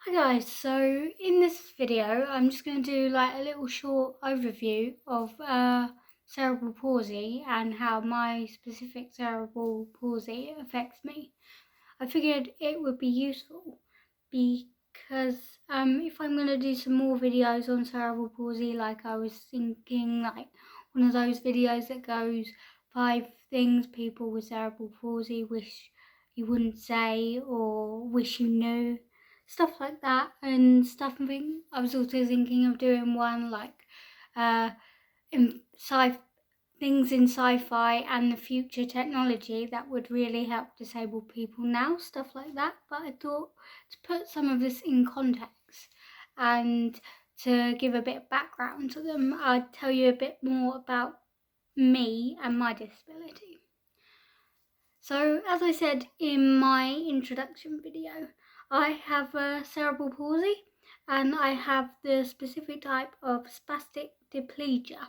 Hi guys, so in this video I'm just going to do like a little short overview of cerebral palsy and how my specific cerebral palsy affects me. I figured it would be useful because if I'm going to do some more videos on cerebral palsy, like I was thinking like one of those videos that goes 5 things people with cerebral palsy wish you wouldn't say or wish you knew, stuff like that and stuff. I was also thinking of doing one like in things in sci-fi and the future technology that would really help disabled people now, stuff like that. But I thought to put some of this in context and to give a bit of background to them, I'd tell you a bit more about me and my disability. So, as I said in my introduction video, I have cerebral palsy and I have the specific type of spastic diplegia.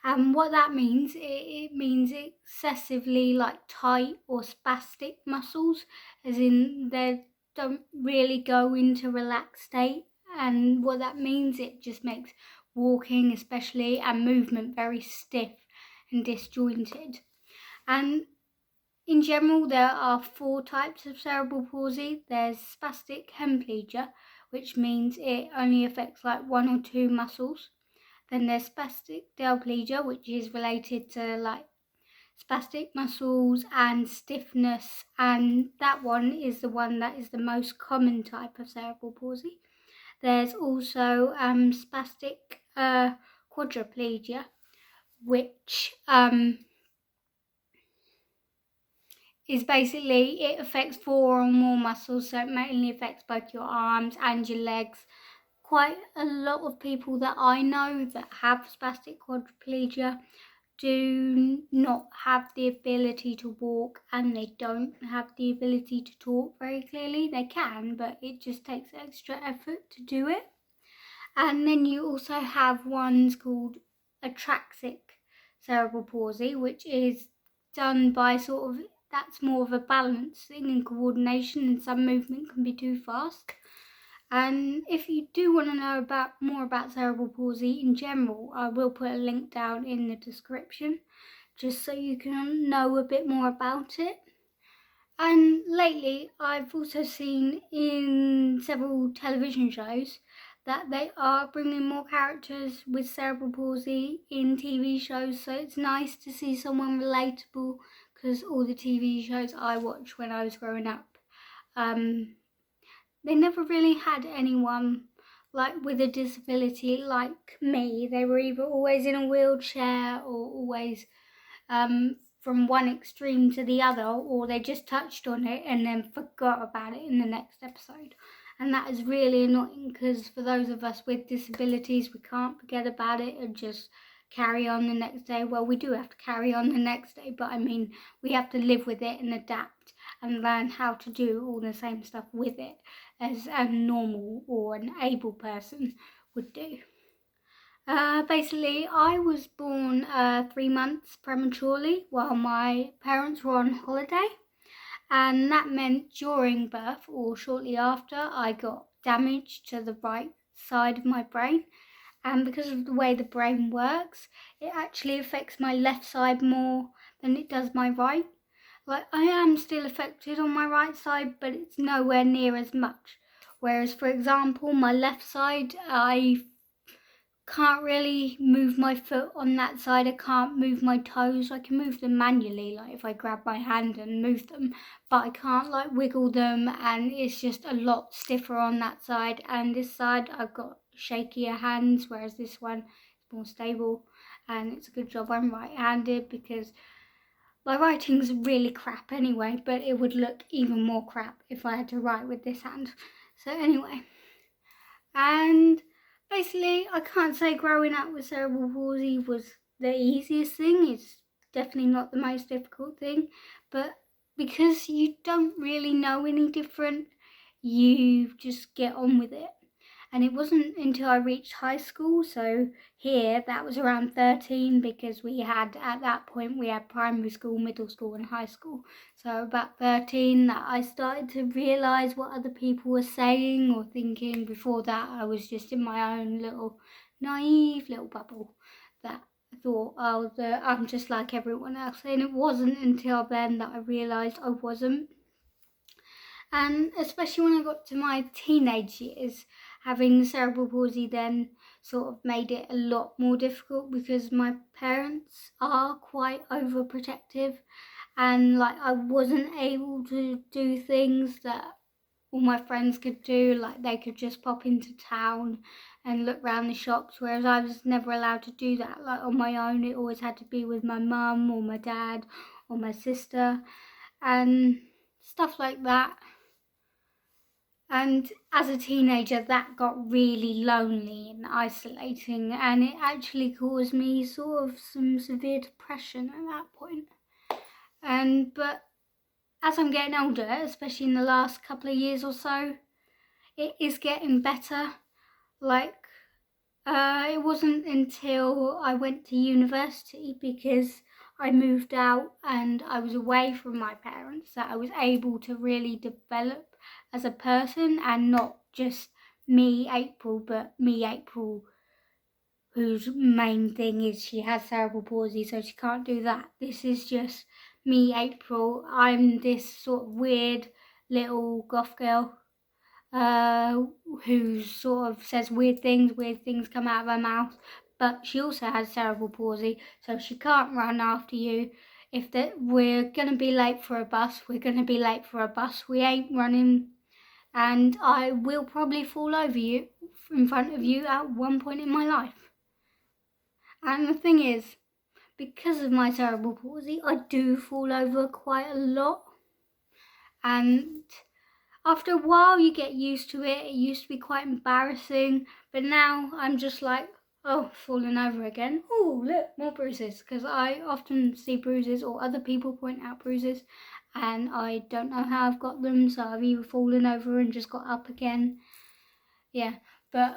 And what that means, it means excessively like tight or spastic muscles, as in they don't really go into relaxed state. And what that means, it just makes walking especially and movement very stiff and disjointed. And in general, there are 4 types of cerebral palsy. There's spastic hemiplegia, which means it only affects like 1 or 2 muscles. Then there's spastic diplegia, which is related to like spastic muscles and stiffness, and that one is the one that is the most common type of cerebral palsy. There's also spastic quadriplegia, which is basically, it affects 4 or more muscles, so it mainly affects both your arms and your legs. Quite a lot of people that I know that have spastic quadriplegia do not have the ability to walk, and they don't have the ability to talk very clearly. They can, but it just takes extra effort to do it. And then you also have ones called atraxic cerebral palsy, which is done by that's more of a balance thing and coordination, and some movement can be too fast. And if you do want to know more about cerebral palsy in general, I will put a link down in the description just so you can know a bit more about it. And lately I've also seen in several television shows that they are bringing more characters with cerebral palsy in TV shows, so it's nice to see someone relatable, because all the TV shows I watched when I was growing up, they never really had anyone like with a disability like me. They were either always in a wheelchair or always from one extreme to the other, or they just touched on it and then forgot about it in the next episode. And that is really annoying, because for those of us with disabilities, we can't forget about it and just carry on the next day. Well, we do have to carry on the next day, but I mean, we have to live with it and adapt and learn how to do all the same stuff with it as a normal or an able person would do. Basically, I was born 3 months prematurely while my parents were on holiday, and that meant during birth or shortly after I got damage to the right side of my brain. And because of the way the brain works, it actually affects my left side more than it does my right. Like, I am still affected on my right side, but it's nowhere near as much. Whereas, for example, my left side, I can't really move my foot on that side. I can't move my toes. I can move them manually, like if I grab my hand and move them, but I can't like wiggle them, and it's just a lot stiffer on that side. And this side I've got shakier hands, whereas this one is more stable. And it's a good job I'm right-handed, because my writing's really crap anyway, but it would look even more crap if I had to write with this hand. So anyway, and basically, I can't say growing up with cerebral palsy was the easiest thing. It's definitely not the most difficult thing, but because you don't really know any different, you just get on with it. And it wasn't until I reached high school, so here that was around 13, because we had, at that point, we had primary school, middle school and high school. So about 13 that I started to realise what other people were saying or thinking. Before that, I was just in my own little naive little bubble that I thought, oh, I'm just like everyone else. And it wasn't until then that I realised I wasn't. And especially when I got to my teenage years, having the cerebral palsy then sort of made it a lot more difficult, because my parents are quite overprotective, and like I wasn't able to do things that all my friends could do. Like they could just pop into town and look around the shops, whereas I was never allowed to do that. Like on my own, it always had to be with my mum or my dad or my sister and stuff like that. And as a teenager, that got really lonely and isolating, and it actually caused me sort of some severe depression at that point. But as I'm getting older, especially in the last couple of years or so, it is getting better. Like, it wasn't until I went to university, because I moved out and I was away from my parents, that I was able to really develop as a person, and not just me, April, but me, April, whose main thing is she has cerebral palsy, so she can't do that. This is just me, April. I'm this sort of weird little goth girl who sort of says weird things come out of her mouth, but she also has cerebral palsy, so she can't run after you. If we're going to be late for a bus, we're going to be late for a bus. We ain't running, and I will probably fall over you in front of you at one point in my life. And the thing is, because of my cerebral palsy, I do fall over quite a lot, and after a while you get used to it. It used to be quite embarrassing, but now I'm just like, oh, falling over again. Oh, look, more bruises, because I often see bruises or other people point out bruises and I don't know how I've got them, so I've either fallen over and just got up again. Yeah. But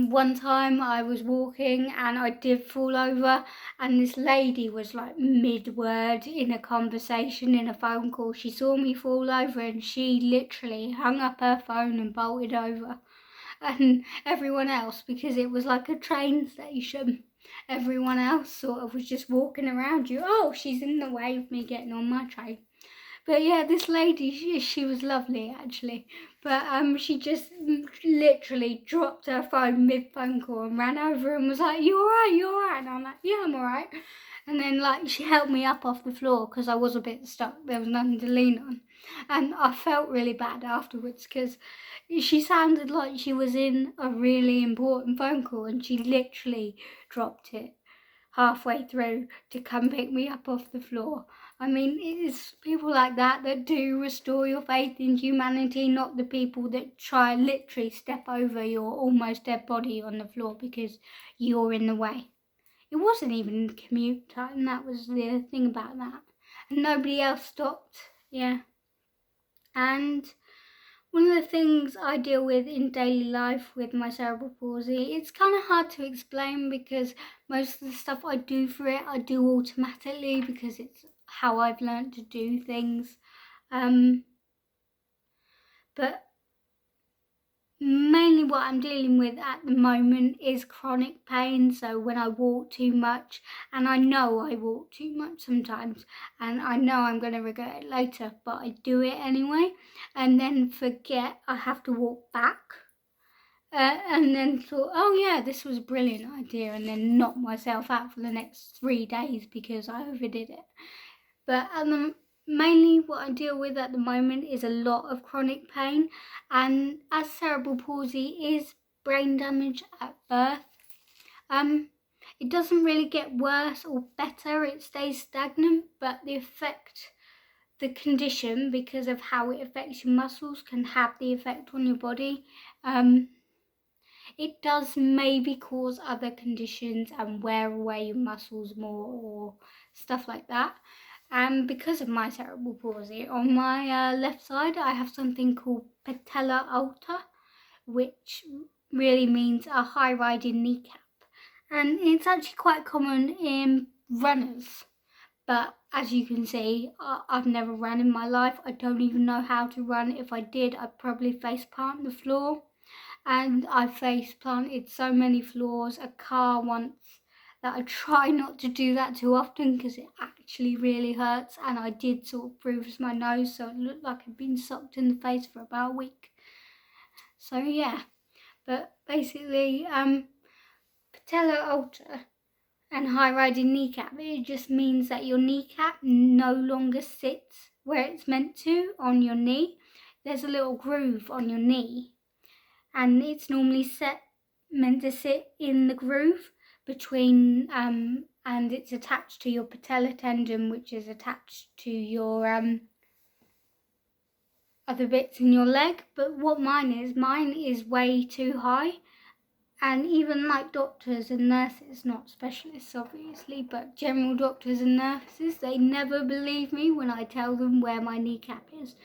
one time I was walking and I did fall over, and this lady was like mid-word in a conversation, in a phone call. She saw me fall over and she literally hung up her phone and bolted over. And everyone else, because it was like a train station, everyone else sort of was just walking around you. Oh, she's in the way of me getting on my train. But yeah, this lady, she was lovely actually. But she just literally dropped her phone mid-phone call and ran over and was like, "You alright? You alright?" And I'm like, "Yeah, I'm alright." And then like she helped me up off the floor because I was a bit stuck. There was nothing to lean on. And I felt really bad afterwards because she sounded like she was in a really important phone call, and she literally dropped it halfway through to come pick me up off the floor. I mean, it is people like that that do restore your faith in humanity, not the people that try literally step over your almost dead body on the floor because you're in the way. It wasn't even commute time, that was the thing about that. And nobody else stopped, yeah. And one of the things I deal with in daily life with my cerebral palsy, it's kind of hard to explain because most of the stuff I do for it, I do automatically because it's how I've learned to do things. But mainly what I'm dealing with at the moment is chronic pain. So when I walk too much, and I know I walk too much sometimes, and I know I'm going to regret it later, but I do it anyway, and then forget I have to walk back. And then thought, oh yeah, this was a brilliant idea, and then knock myself out for the next 3 days because I overdid it. But mainly what I deal with at the moment is a lot of chronic pain, and as cerebral palsy is brain damage at birth, it doesn't really get worse or better, it stays stagnant, but the condition, because of how it affects your muscles, can have the effect on your body. It does maybe cause other conditions and wear away your muscles more or stuff like that. And because of my cerebral palsy, on my left side I have something called patella alta, which really means a high riding kneecap. And it's actually quite common in runners. But as you can see, I've never run in my life. I don't even know how to run. If I did, I'd probably face plant the floor. And I face planted so many floors, a car once, that I try not to do that too often because it actually really hurts. And I did sort of bruise my nose, so it looked like I'd been socked in the face for about a week. So yeah, but basically, patellar ulcer and high riding kneecap, it just means that your kneecap no longer sits where it's meant to on your knee. There's a little groove on your knee, and it's normally meant to sit in the groove between and it's attached to your patellar tendon, which is attached to your other bits in your leg. But what mine is way too high. And even like doctors and nurses, not specialists obviously, but general doctors and nurses, they never believe me when I tell them where my kneecap is.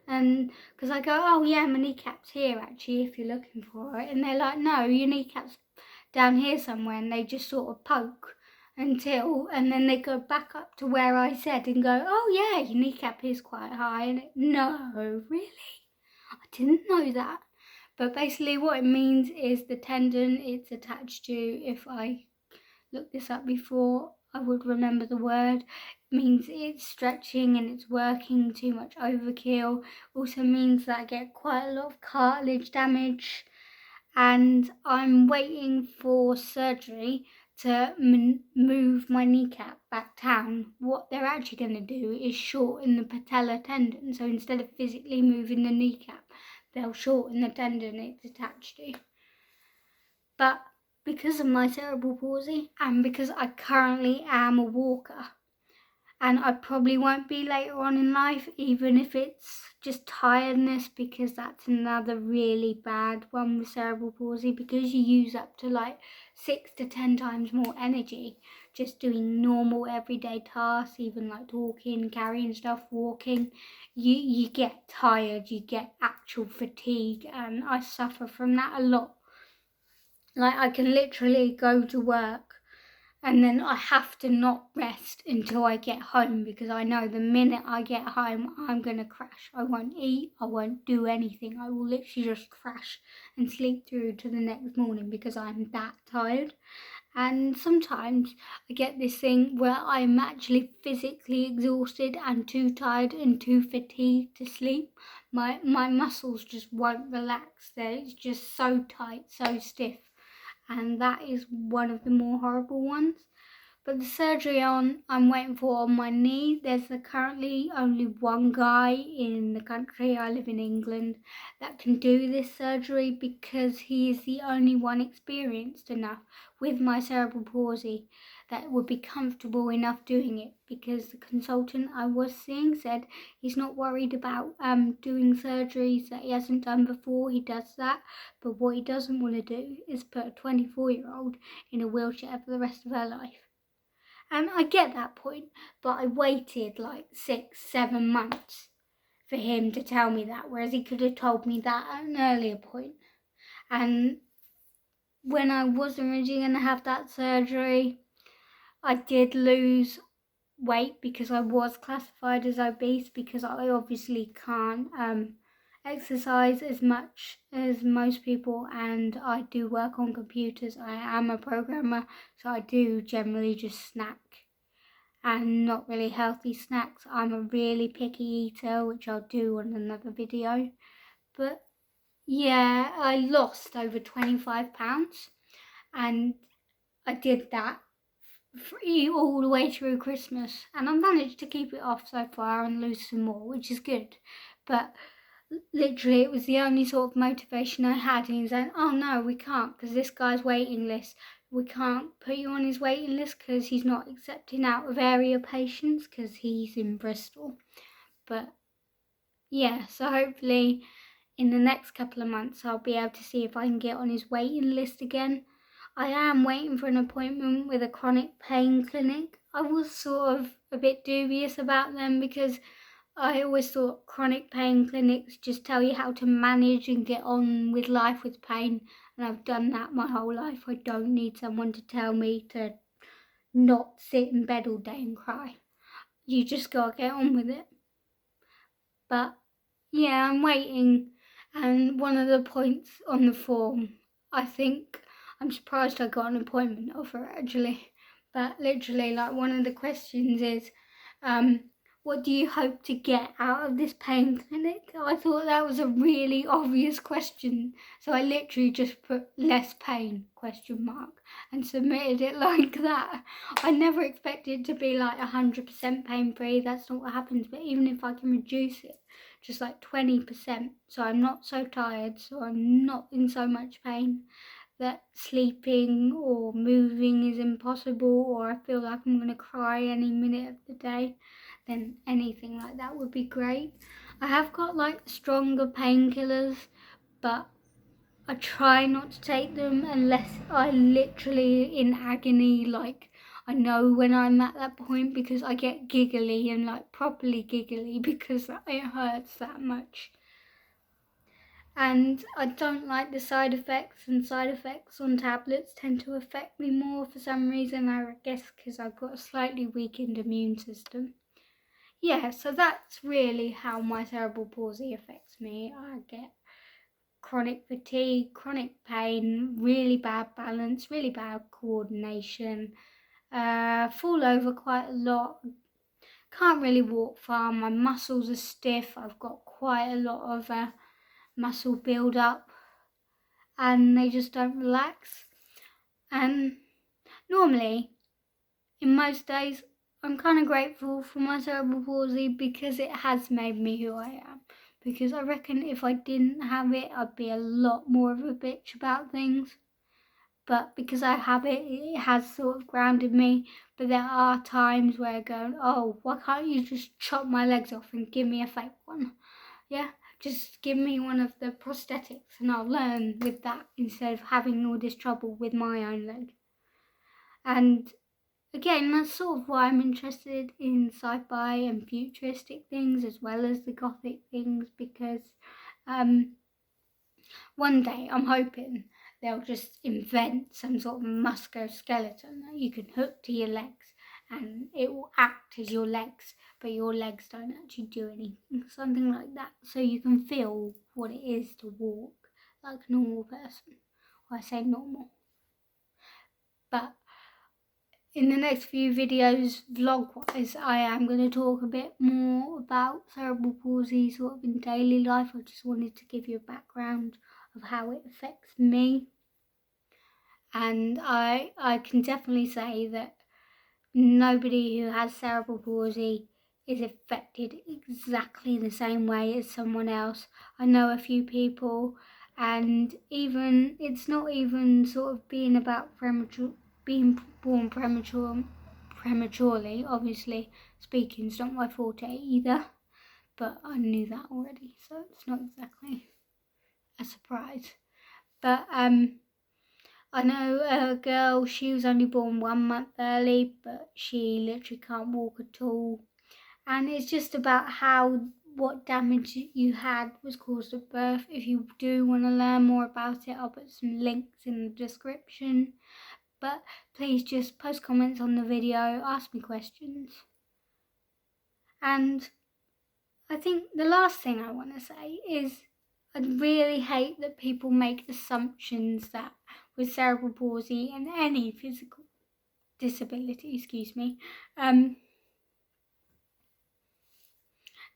And because I go, oh yeah, my kneecap's here actually if you're looking for it. And they're like, no, your kneecap's down here somewhere. And they just sort of poke and then they go back up to where I said and go, oh yeah, your kneecap is quite high. And no, really? I didn't know that. But basically what it means is the tendon it's attached to, if I looked this up before, I would remember the word. It means it's stretching and it's working too much overkill. Also means that I get quite a lot of cartilage damage. And I'm waiting for surgery to move my kneecap back down. What they're actually going to do is shorten the patellar tendon. So instead of physically moving the kneecap, they'll shorten the tendon it's attached to. But because of my cerebral palsy and because I currently am a walker, and I probably won't be later on in life, even if it's just tiredness, because that's another really bad one with cerebral palsy, because you use up to like 6 to 10 times more energy just doing normal everyday tasks, even like talking, carrying stuff, walking. You get tired, you get actual fatigue, and I suffer from that a lot. Like I can literally go to work and then I have to not rest until I get home, because I know the minute I get home, I'm going to crash. I won't eat, I won't do anything. I will literally just crash and sleep through to the next morning because I'm that tired. And sometimes I get this thing where I'm actually physically exhausted and too tired and too fatigued to sleep. My muscles just won't relax. It's just so tight, so stiff. And that is one of the more horrible ones. But the surgery I'm waiting for on my knee, there's currently only one guy in the country, I live in England, that can do this surgery, because he is the only one experienced enough with my cerebral palsy that would be comfortable enough doing it, because the consultant I was seeing said he's not worried about doing surgeries that he hasn't done before. He does that, but what he doesn't want to do is put a 24-year-old in a wheelchair for the rest of her life. And I get that point, but I waited like 6-7 months for him to tell me that, whereas he could have told me that at an earlier point. And when I was originally going to have that surgery, I did lose weight because I was classified as obese, because I obviously can't exercise as much as most people, and I do work on computers. I am a programmer, so I do generally just snack, and not really healthy snacks. I'm a really picky eater, which I'll do on another video. But yeah, I lost over 25 pounds, and I did that all the way through Christmas, and I managed to keep it off so far and lose some more, which is good. But literally, it was the only sort of motivation I had. And he was like, oh no, we can't, because this guy's waiting list. We can't put you on his waiting list because he's not accepting out of area patients, because he's in Bristol. But yeah, so hopefully in the next couple of months I'll be able to see if I can get on his waiting list again. I am waiting for an appointment with a chronic pain clinic. I was sort of a bit dubious about them because I always thought chronic pain clinics just tell you how to manage and get on with life with pain, and I've done that my whole life. I don't need someone to tell me to not sit in bed all day and cry. You just gotta get on with it. But yeah, I'm waiting, and one of the points on the form, I think, I'm surprised I got an appointment offer actually, but literally like one of the questions is, what do you hope to get out of this pain clinic? I thought that was a really obvious question, so I literally just put less pain ? And submitted it like that. I never expected it to be like 100% pain free. That's not what happens, but even if I can reduce it just like 20%, so I'm not so tired, so I'm not in so much pain that sleeping or moving is impossible, or I feel like I'm going to cry any minute of the day, then anything like that would be great. I have got like stronger painkillers, but I try not to take them unless I literally in agony, like I know when I'm at that point, because I get giggly and like properly giggly because it hurts that much. And I don't like the side effects, and side effects on tablets tend to affect me more for some reason, I guess because I've got a slightly weakened immune system. Yeah, so that's really how my cerebral palsy affects me. I get chronic fatigue, chronic pain, really bad balance, really bad coordination, fall over quite a lot, can't really walk far, my muscles are stiff, I've got quite a lot of muscle build up and they just don't relax. And normally, in most days, I'm kind of grateful for my cerebral palsy because it has made me who I am. Because I reckon if I didn't have it, I'd be a lot more of a bitch about things. But because I have it, it has sort of grounded me. But there are times where I go, oh, why can't you just chop my legs off and give me a fake one? Yeah, just give me one of the prosthetics and I'll learn with that instead of having all this trouble with my own leg. And again, that's sort of why I'm interested in sci-fi and futuristic things as well as the gothic things, because one day I'm hoping they'll just invent some sort of musculoskeleton that you can hook to your legs and it will act as your legs, but your legs don't actually do anything, something like that, so you can feel what it is to walk like a normal person. Well, I say normal, but in the next few videos, vlog-wise, I am going to talk a bit more about cerebral palsy sort of in daily life. I just wanted to give you a background of how it affects me. And I can definitely say that nobody who has cerebral palsy is affected exactly the same way as someone else. I know a few people, and even it's not even sort of being about being born prematurely. Obviously, speaking's not my forte either, but I knew that already, so it's not exactly a surprise. But I know a girl, she was only born 1 month early, but she literally can't walk at all. And it's just about what damage you had was caused at birth. If you do want to learn more about it, I'll put some links in the description. But please just post comments on the video, ask me questions. And I think the last thing I want to say is I really hate that people make assumptions that with cerebral palsy and any physical disability,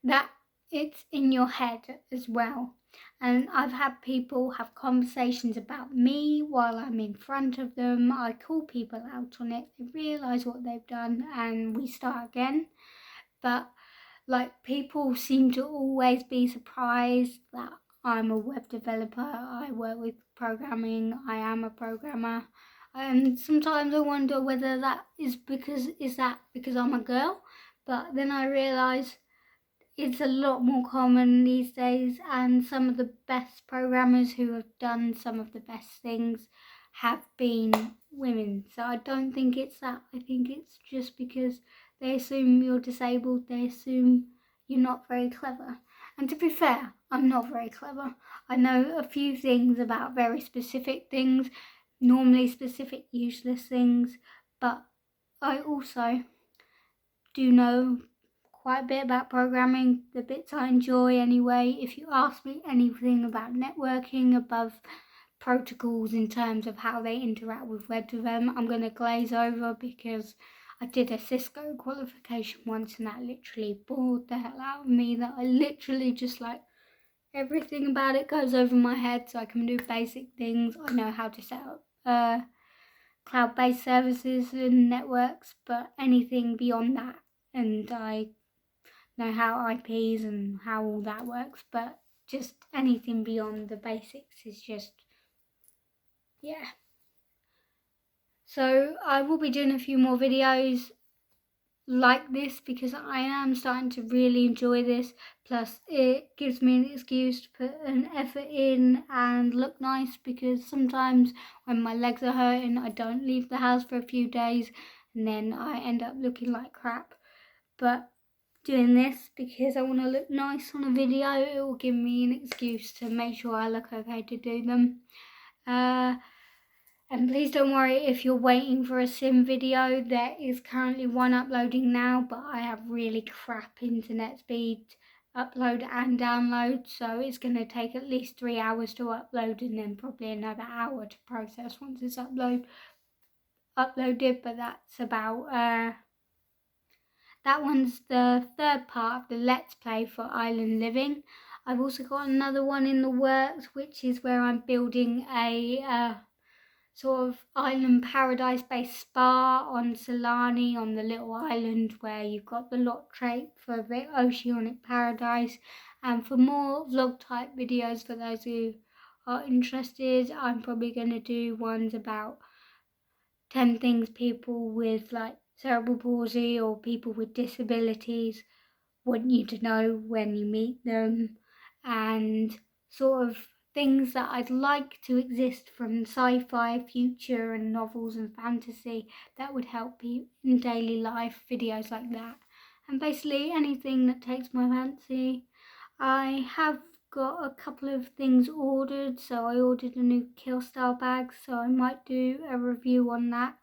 that it's in your head as well. And I've had people have conversations about me while I'm in front of them. I call people out on it, they realise what they've done and we start again. But like, people seem to always be surprised that I'm a web developer, I work with programming, I am a programmer. And sometimes I wonder whether that is because I'm a girl, but then I realise it's a lot more common these days, and some of the best programmers who have done some of the best things have been women. So I don't think it's that. I think it's just because they assume you're disabled, they assume you're not very clever. And to be fair, I'm not very clever. I know a few things about very specific things, normally specific useless things, but I also do know quite a bit about programming, the bits I enjoy anyway. If you ask me anything about networking, above protocols in terms of how they interact with web development, I'm going to glaze over because I did a Cisco qualification once and that literally bored the hell out of me, that I literally just like everything about it goes over my head. So I can do basic things. I know how to set up cloud-based services and networks, but anything beyond that, and I know how IPs and how all that works, but just anything beyond the basics is just, yeah. So I will be doing a few more videos like this because I am starting to really enjoy this, plus it gives me an excuse to put an effort in and look nice, because sometimes when my legs are hurting I don't leave the house for a few days and then I end up looking like crap. But doing this because I want to look nice on a video, it will give me an excuse to make sure I look okay to do them. And please don't worry if you're waiting for a sim video. There is currently one uploading now, but I have really crap internet speed upload and download, so it's going to take at least 3 hours to upload and then probably another hour to process once it's uploaded. But that's about that one's the third part of the Let's Play for Island Living. I've also got another one in the works, which is where I'm building a sort of island paradise based spa on Solani, on the little island where you've got the lot trait for the oceanic paradise. And for more vlog type videos for those who are interested, I'm probably going to do ones about 10 things people with like cerebral palsy or people with disabilities want you to know when you meet them, and sort of things that I'd like to exist from sci-fi, future and novels and fantasy that would help you in daily life, videos like that. And basically anything that takes my fancy. I have got a couple of things ordered, so I ordered a new Kill Style bag, so I might do a review on that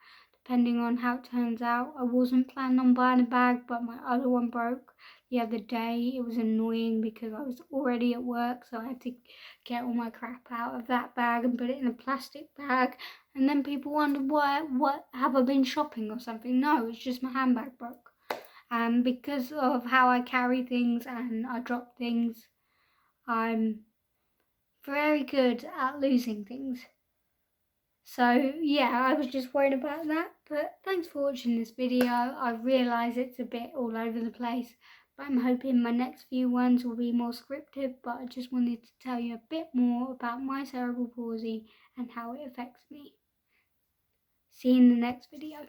depending on how it turns out. I wasn't planning on buying a bag, but my other one broke the other day. It was annoying because I was already at work, so I had to get all my crap out of that bag and put it in a plastic bag, and then people wonder what have I been shopping or something. No, it's just my handbag broke. And because of how I carry things and I drop things, I'm very good at losing things. So yeah, I was just worried about that. But thanks for watching this video. I realise it's a bit all over the place, but I'm hoping my next few ones will be more scripted. But I just wanted to tell you a bit more about my cerebral palsy and how it affects me. See you in the next video.